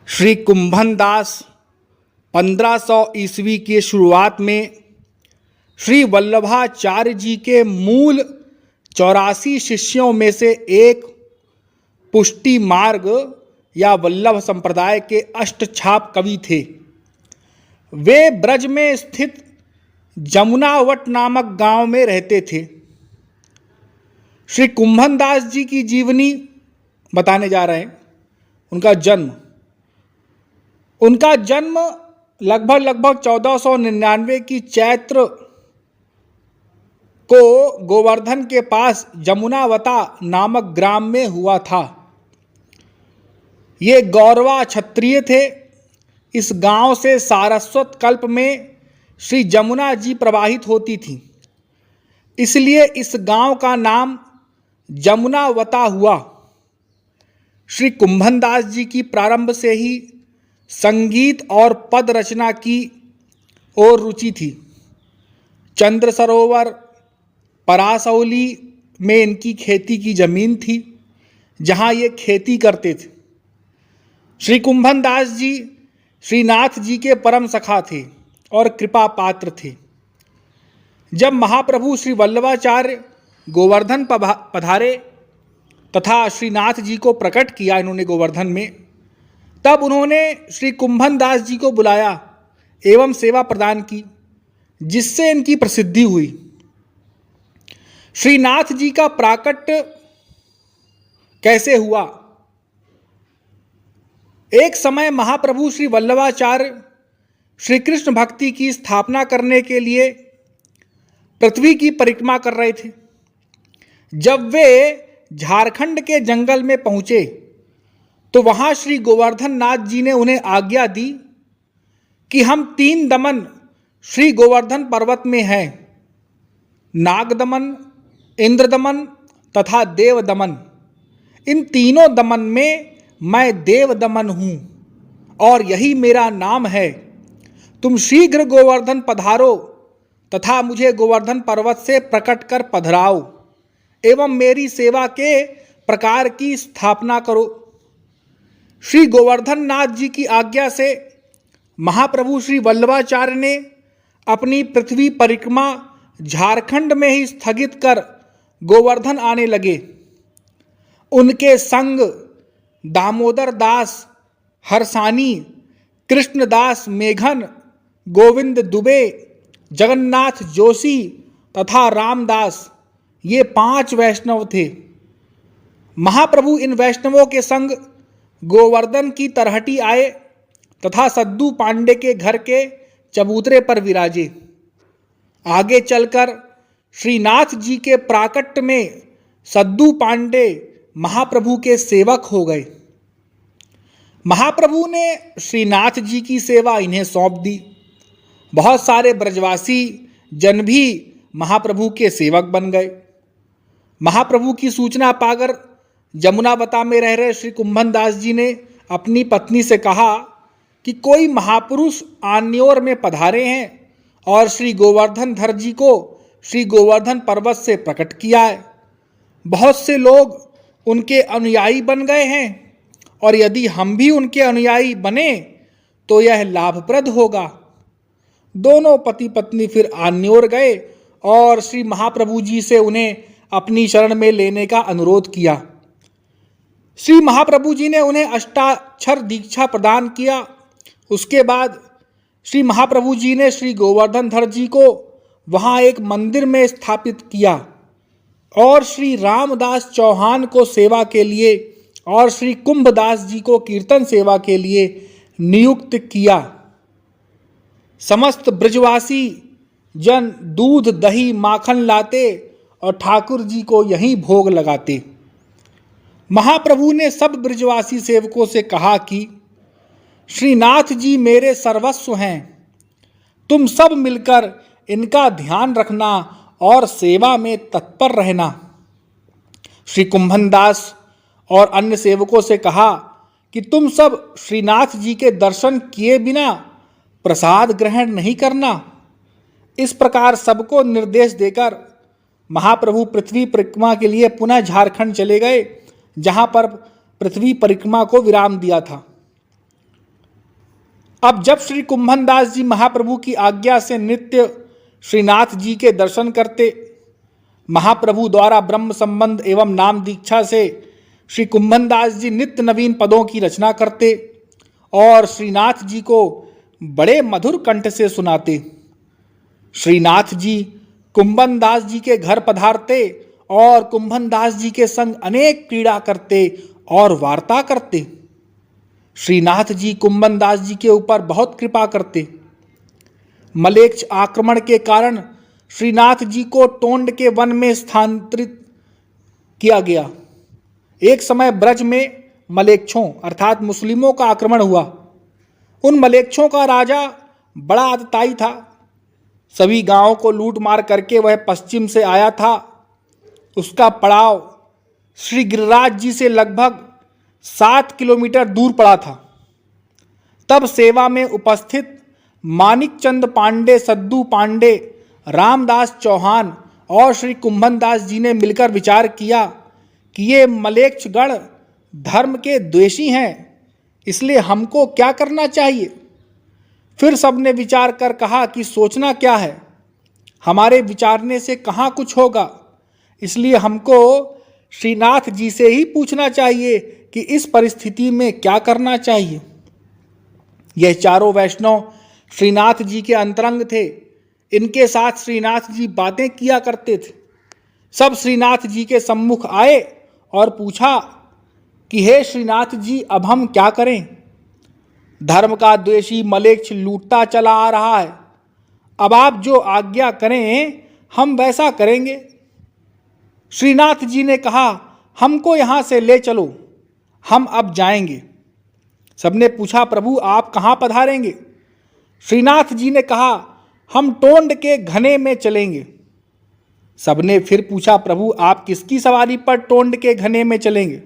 श्री कुंभन दास 1500 ईस्वी की शुरुआत में श्री वल्लभाचार्य जी के मूल 84 शिष्यों में से एक पुष्टि मार्ग या वल्लभ संप्रदाय के अष्टछाप कवि थे। वे ब्रज में स्थित जमुनावट नामक गांव में रहते थे। श्री कुंभन दास जी की जीवनी बताने जा रहे हैं। उनका जन्म लगभग 1499 की चैत्र को गोवर्धन के पास जमुनावता नामक ग्राम में हुआ था। ये गौरवा क्षत्रिय थे। इस गांव से सारस्वत कल्प में श्री जमुना जी प्रवाहित होती थी, इसलिए इस गांव का नाम जमुनावता हुआ। श्री कुंभन दास जी की प्रारंभ से ही संगीत और पद रचना की ओर रुचि थी। चंद्र सरोवर परासौली में इनकी खेती की जमीन थी, जहां ये खेती करते थे। श्री कुंभन दास जी श्रीनाथ जी के परम सखा थे और कृपा पात्र थे। जब महाप्रभु श्री वल्लभाचार्य गोवर्धन पधारे तथा श्रीनाथ जी को प्रकट किया इन्होंने गोवर्धन में, तब उन्होंने श्री कुंभन दास जी को बुलाया एवं सेवा प्रदान की, जिससे इनकी प्रसिद्धि हुई। श्रीनाथ जी का प्राकट्य कैसे हुआ? एक समय महाप्रभु श्री वल्लभाचार्य श्री कृष्ण भक्ति की स्थापना करने के लिए पृथ्वी की परिक्रमा कर रहे थे। जब वे झारखंड के जंगल में पहुंचे तो वहां श्री गोवर्धन नाथ जी ने उन्हें आज्ञा दी कि हम 3 दमन श्री गोवर्धन पर्वत में हैं, नाग दमन, इंद्र दमन तथा देव दमन। इन तीनों दमन में मैं देव दमन हूं और यही मेरा नाम है। तुम शीघ्र गोवर्धन पधारो तथा मुझे गोवर्धन पर्वत से प्रकट कर पधराओ एवं मेरी सेवा के प्रकार की स्थापना करो। श्री गोवर्धन नाथ जी की आज्ञा से महाप्रभु श्री वल्लभाचार्य ने अपनी पृथ्वी परिक्रमा झारखंड में ही स्थगित कर गोवर्धन आने लगे। उनके संग दामोदर दास हरसानी, कृष्णदास मेघन, गोविंद दुबे, जगन्नाथ जोशी तथा रामदास, ये 5 वैष्णव थे। महाप्रभु इन वैष्णवों के संग गोवर्धन की तरहटी आए तथा सद्दू पांडे के घर के चबूतरे पर विराजे। आगे चलकर श्रीनाथ जी के प्राकट्य में सद्दू पांडे महाप्रभु के सेवक हो गए। महाप्रभु ने श्रीनाथ जी की सेवा इन्हें सौंप दी। बहुत सारे ब्रजवासी जन भी महाप्रभु के सेवक बन गए। महाप्रभु की सूचना पाकर जमुनावता में रह रहे श्री कुंभन दास जी ने अपनी पत्नी से कहा कि कोई महापुरुष आन्योर में पधारे हैं और श्री गोवर्धन धर जी को श्री गोवर्धन पर्वत से प्रकट किया है। बहुत से लोग उनके अनुयायी बन गए हैं और यदि हम भी उनके अनुयायी बने तो यह लाभप्रद होगा। दोनों पति पत्नी फिर आन्योर गए और श्री महाप्रभु जी से उन्हें अपनी शरण में लेने का अनुरोध किया। श्री महाप्रभु जी ने उन्हें अष्टाक्षर दीक्षा प्रदान किया। उसके बाद श्री महाप्रभु जी ने श्री गोवर्धन धर जी को वहाँ एक मंदिर में स्थापित किया और श्री रामदास चौहान को सेवा के लिए और श्री कुंभदास जी को कीर्तन सेवा के लिए नियुक्त किया। समस्त ब्रजवासी जन दूध दही माखन लाते और ठाकुर जी को यहीं भोग लगाते। महाप्रभु ने सब ब्रजवासी सेवकों से कहा कि श्रीनाथ जी मेरे सर्वस्व हैं, तुम सब मिलकर इनका ध्यान रखना और सेवा में तत्पर रहना। श्री कुंभन दास और अन्य सेवकों से कहा कि तुम सब श्रीनाथ जी के दर्शन किए बिना प्रसाद ग्रहण नहीं करना। इस प्रकार सबको निर्देश देकर महाप्रभु पृथ्वी परिक्रमा के लिए पुनः झारखंड चले गए, जहाँ पर पृथ्वी परिक्रमा को विराम दिया था। अब जब श्री कुंभनदास जी महाप्रभु की आज्ञा से नित्य श्रीनाथ जी के दर्शन करते, महाप्रभु द्वारा ब्रह्म संबंध एवं नाम दीक्षा से श्री कुंभनदास जी नित्य नवीन पदों की रचना करते और श्रीनाथ जी को बड़े मधुर कंठ से सुनाते। श्रीनाथ जी कुंभनदास जी के घर पधारते और कुंभनदास जी के संग अनेक क्रीड़ा करते और वार्ता करते। श्रीनाथ जी कुंभनदास जी के ऊपर बहुत कृपा करते। मलेच्छ आक्रमण के कारण श्रीनाथ जी को टोंड के वन में स्थानांतरित किया गया। एक समय ब्रज में मलेच्छों अर्थात मुस्लिमों का आक्रमण हुआ। उन मलेच्छों का राजा बड़ा आतताई था। सभी गांवों को लूट मार करके वह पश्चिम से आया था। उसका पड़ाव श्री गिरिराज जी से लगभग 7 किलोमीटर दूर पड़ा था। तब सेवा में उपस्थित मानिक चंद पांडे, सद्दू पांडे, रामदास चौहान और श्री कुंभनदास जी ने मिलकर विचार किया कि ये मलेच्छगण धर्म के द्वेषी हैं, इसलिए हमको क्या करना चाहिए। फिर सबने विचार कर कहा कि सोचना क्या है, हमारे विचारने से कहाँ कुछ होगा, इसलिए हमको श्रीनाथ जी से ही पूछना चाहिए कि इस परिस्थिति में क्या करना चाहिए। यह चारों वैष्णव श्रीनाथ जी के अंतरंग थे। इनके साथ श्रीनाथ जी बातें किया करते थे। सब श्रीनाथ जी के सम्मुख आए और पूछा कि हे श्रीनाथ जी, अब हम क्या करें। धर्म का द्वेषी मलेच्छ लूटता चला आ रहा है। अब आप जो आज्ञा करें हम वैसा करेंगे। श्रीनाथ जी ने कहा, हमको यहाँ से ले चलो, हम अब जाएंगे। सबने पूछा, प्रभु आप कहाँ पधारेंगे। श्रीनाथ जी ने कहा, हम टोंड के घने में चलेंगे। सबने फिर पूछा, प्रभु आप किसकी सवारी पर टोंड के घने में चलेंगे।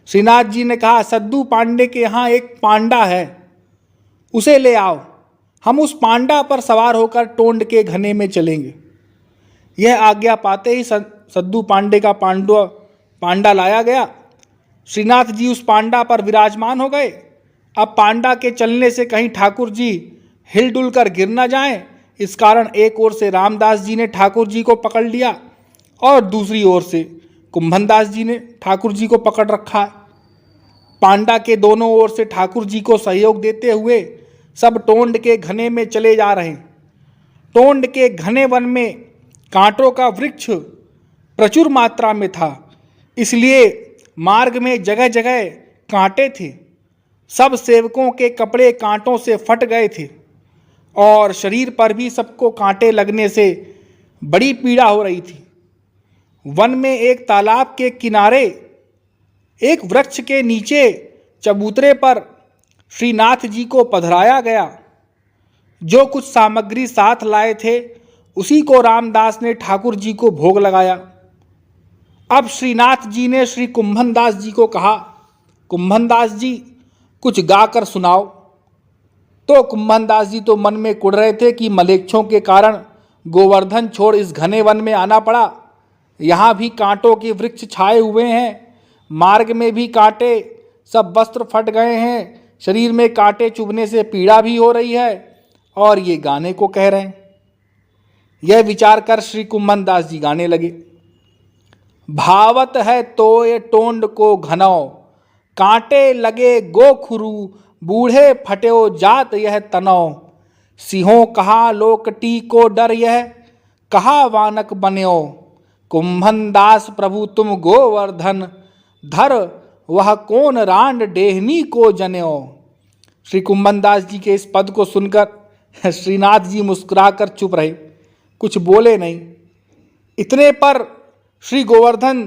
श्रीनाथ जी ने कहा, सद्दू पांडे के यहाँ एक पांडा है, उसे ले आओ, हम उस पांडा पर सवार होकर टोंड के घने में चलेंगे। यह आज्ञा पाते ही सद्दू पांडे का पांडा लाया गया। श्रीनाथ जी उस पांडा पर विराजमान हो गए। अब पांडा के चलने से कहीं ठाकुर जी हिलडुल कर गिर न जाएं, इस कारण एक ओर से रामदास जी ने ठाकुर जी को पकड़ लिया और दूसरी ओर से कुंभनदास जी ने ठाकुर जी को पकड़ रखा है। पांडा के दोनों ओर से ठाकुर जी को सहयोग देते हुए सब टोंड के घने में चले जा रहे हैं। टोंड के घने वन में कांटों का वृक्ष प्रचुर मात्रा में था, इसलिए मार्ग में जगह जगह कांटे थे। सब सेवकों के कपड़े कांटों से फट गए थे और शरीर पर भी सबको कांटे लगने से बड़ी पीड़ा हो रही थी। वन में एक तालाब के किनारे एक वृक्ष के नीचे चबूतरे पर श्रीनाथ जी को पधराया गया। जो कुछ सामग्री साथ लाए थे उसी को रामदास ने ठाकुर जी को भोग लगाया। अब श्रीनाथ जी ने श्री कुंभनदास जी को कहा, कुंभनदास जी कुछ गाकर सुनाओ। तो कुंभनदास जी तो मन में कुढ़ रहे थे कि मलेच्छों के कारण गोवर्धन छोड़ इस घने वन में आना पड़ा। यहाँ भी कांटों के वृक्ष छाए हुए हैं, मार्ग में भी कांटे, सब वस्त्र फट गए हैं, शरीर में कांटे चुभने से पीड़ा भी हो रही है और ये गाने को कह रहे हैं। यह विचार कर श्री कुंभनदास जी गाने लगे। भावत है तो ये टोंड को घनौ, कांटे लगे गोखुरु, बूढ़े फट्यो जात यह तनौ। सिंहों कहा लोकटी को डर यह, कहा वानक बन्यो। कुंभनदास प्रभु तुम गोवर्धन, धर वह कौन रांड डेहनी को जन्यो। श्री कुंभनदास जी के इस पद को सुनकर श्रीनाथ जी मुस्कुराकर चुप रहे, कुछ बोले नहीं। इतने पर श्री गोवर्धन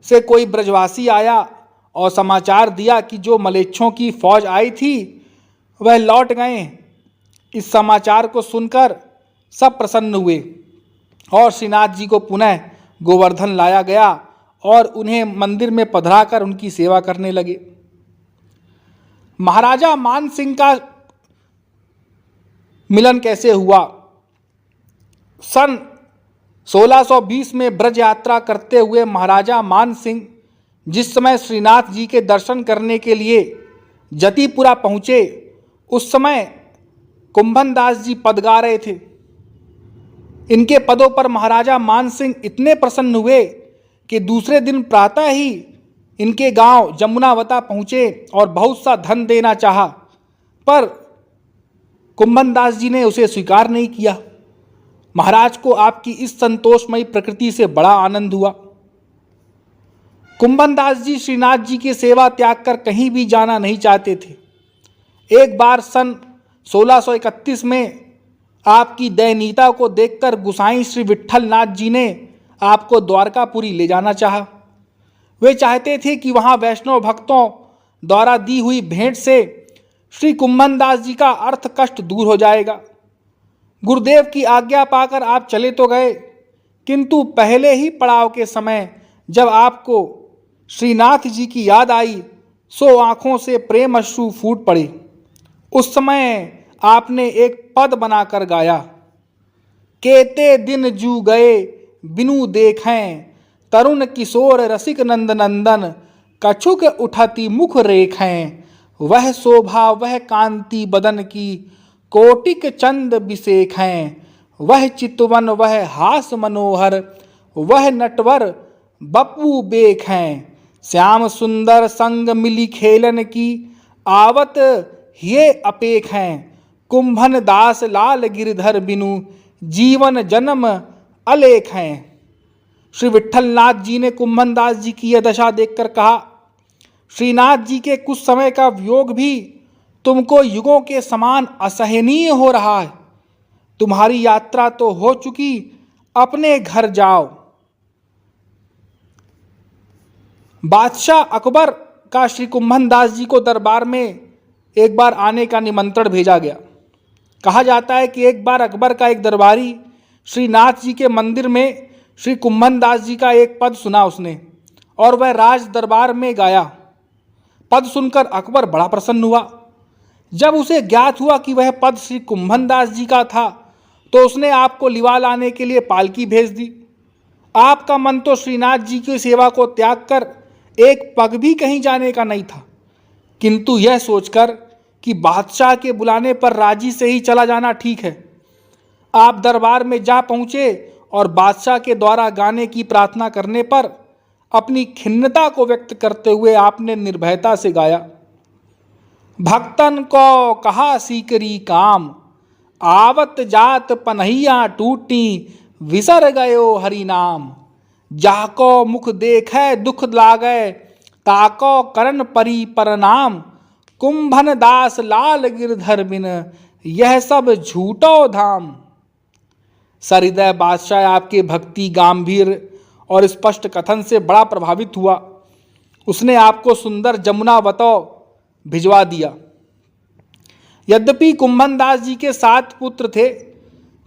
से कोई ब्रजवासी आया और समाचार दिया कि जो मलेच्छों की फौज आई थी वह लौट गए। इस समाचार को सुनकर सब प्रसन्न हुए और श्रीनाथ जी को पुनः गोवर्धन लाया गया और उन्हें मंदिर में पधराकर उनकी सेवा करने लगे। महाराजा मान सिंह का मिलन कैसे हुआ। सन 1620 में ब्रज यात्रा करते हुए महाराजा मान सिंह जिस समय श्रीनाथ जी के दर्शन करने के लिए जतिपुरा पहुँचे, उस समय कुंभन दास जी पद गा रहे थे। इनके पदों पर महाराजा मान सिंह इतने प्रसन्न हुए कि दूसरे दिन प्रातः ही इनके गांव जमुनावता पहुँचे और बहुत सा धन देना चाहा, पर कुंभन दास जी ने उसे स्वीकार नहीं किया। महाराज को आपकी इस संतोषमयी प्रकृति से बड़ा आनंद हुआ। कुंभन दास जी श्रीनाथ जी की सेवा त्याग कर कहीं भी जाना नहीं चाहते थे। एक बार सन 1631 में आपकी दयनीयता को देखकर गुसाई श्री विट्ठल नाथ जी ने आपको द्वारकापुरी ले जाना चाहा। वे चाहते थे कि वहां वैष्णव भक्तों द्वारा दी हुई भेंट से श्री कुंभन दास जी का अर्थ कष्ट दूर हो जाएगा। गुरुदेव की आज्ञा पाकर आप चले तो गए, किंतु पहले ही पड़ाव के समय जब आपको श्रीनाथ जी की याद आई सो आंखों से प्रेम अश्रु फूट पड़े। उस समय आपने एक पद बनाकर गाया, केते दिन जू गए बिनु देखें तरुण किशोर रसिक नंद नंदन कछुक उठती मुख रेखें वह शोभा वह कांति बदन की कोटिक चंद बिसेखें वह चितवन वह हास मनोहर वह नटवर बपू बेखें श्याम सुंदर संग मिली खेलन की आवत ये अपेखें कुंभन दास लाल गिरधर बिनु जीवन जन्म अलेखें। श्री विट्ठलनाथ जी ने कुंभन दास जी की यह दशा देखकर कहा, श्रीनाथ जी के कुछ समय का वियोग भी तुमको युगों के समान असहनीय हो रहा है। तुम्हारी यात्रा तो हो चुकी, अपने घर जाओ। बादशाह अकबर का श्री कुंभन दास जी को दरबार में एक बार आने का निमंत्रण भेजा गया। कहा जाता है कि एक बार अकबर का एक दरबारी श्रीनाथ जी के मंदिर में श्री कुंभन दास जी का एक पद सुना उसने, और वह राज दरबार में गाया। पद सुनकर अकबर बड़ा प्रसन्न हुआ। जब उसे ज्ञात हुआ कि वह पद श्री कुंभन दास जी का था तो उसने आपको लिवा लाने के लिए पालकी भेज दी। आपका मन तो श्रीनाथ जी की सेवा को त्याग कर एक पग भी कहीं जाने का नहीं था, किंतु यह सोचकर कि बादशाह के बुलाने पर राजी से ही चला जाना ठीक है, आप दरबार में जा पहुँचे और बादशाह के द्वारा गाने की प्रार्थना करने पर अपनी खिन्नता को व्यक्त करते हुए आपने निर्भयता से गाया, भक्तन को कहा सीकरी काम आवत जात पनहिया टूटी विसर गयो हरि नाम जाको मुख देखे दुख लागे ताको करण परी परनाम कुंभन दास लाल गिरधर बिन यह सब झूठो धाम। सहृदय बादशाह आपके भक्ति गंभीर और स्पष्ट कथन से बड़ा प्रभावित हुआ। उसने आपको सुंदर जमुनावतौ भिजवा दिया। यद्यपि कुंभन दास जी के 7 पुत्र थे,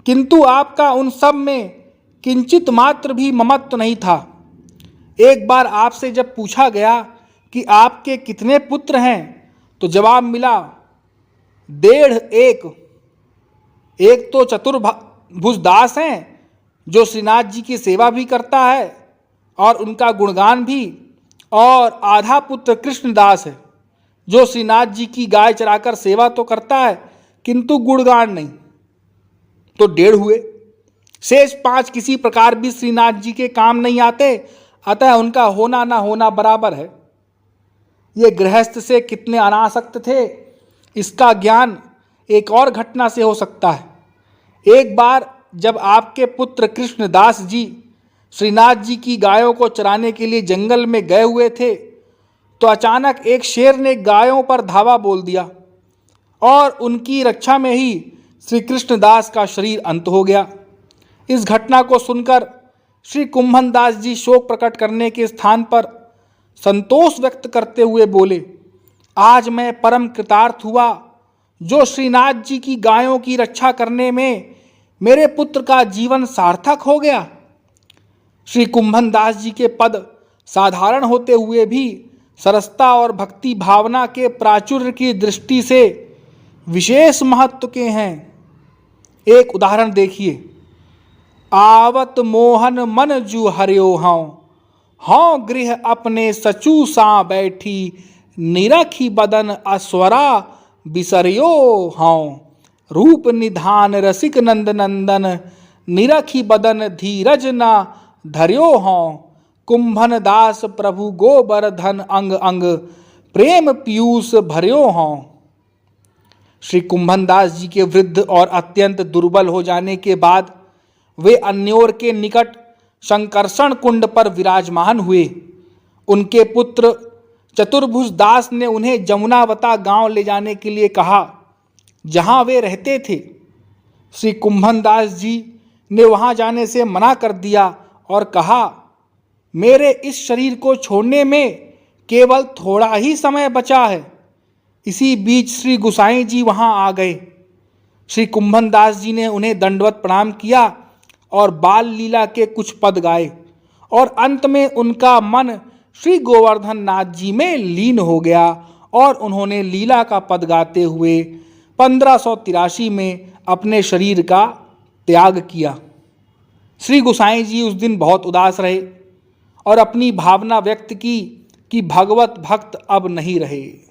किंतु आपका उन सब में किंचित मात्र भी ममत्व नहीं था। एक बार आपसे जब पूछा गया कि आपके कितने पुत्र हैं तो जवाब मिला 1.5। एक तो चतुर्भुज दास हैं जो श्रीनाथ जी की सेवा भी करता है और उनका गुणगान भी, और आधा पुत्र कृष्णदास है जो श्रीनाथ जी की गाय चराकर सेवा तो करता है किंतु गुणगान नहीं, तो 1.5 हुए। शेष 5 किसी प्रकार भी श्रीनाथ जी के काम नहीं आते, अतः उनका होना ना होना बराबर है। ये गृहस्थ से कितने अनासक्त थे इसका ज्ञान एक और घटना से हो सकता है। एक बार जब आपके पुत्र कृष्णदास जी श्रीनाथ जी की गायों को चराने के लिए जंगल में गए हुए थे तो अचानक एक शेर ने गायों पर धावा बोल दिया और उनकी रक्षा में ही श्री कृष्णदास का शरीर अंत हो गया। इस घटना को सुनकर श्री कुंभन दास जी शोक प्रकट करने के स्थान पर संतोष व्यक्त करते हुए बोले, आज मैं परम कृतार्थ हुआ जो श्रीनाथ जी की गायों की रक्षा करने में मेरे पुत्र का जीवन सार्थक हो गया। श्री कुंभन दास जी के पद साधारण होते हुए भी सरसता और भक्ति भावना के प्राचुर्य की दृष्टि से विशेष महत्व के हैं। एक उदाहरण देखिए, आवत मोहन मन जू हरियो हाँ गृह अपने सचू सा बैठी निरखी बदन अस्वरा बिसरियो हाँ, रूप निधान रसिक नंद नंदन, निरखी बदन धीरज न धर्यो हाँ, कुंभन दास प्रभु गोवर्धन अंग अंग, प्रेम पीयूष भर्यो हाँ। श्री कुंभन दास जी के वृद्ध और अत्यंत दुर्बल हो जाने के बाद वे अन्योर के निकट शंकरषण कुंड पर विराजमान हुए। उनके पुत्र चतुर्भुज दास ने उन्हें जमुनावता गांव ले जाने के लिए कहा, जहां वे रहते थे। श्री कुंभन दास जी ने वहां जाने से मना कर दिया और कहा, मेरे इस शरीर को छोड़ने में केवल थोड़ा ही समय बचा है। इसी बीच श्री गुसाई जी वहां आ गए। श्री कुंभन दास जी ने उन्हें दंडवत प्रणाम किया और बाल लीला के कुछ पद गाए और अंत में उनका मन श्री गोवर्धन नाथ जी में लीन हो गया और उन्होंने लीला का पद गाते हुए 1583 में अपने शरीर का त्याग किया। श्री गुसाई जी उस दिन बहुत उदास रहे और अपनी भावना व्यक्त की कि भगवत भक्त अब नहीं रहे।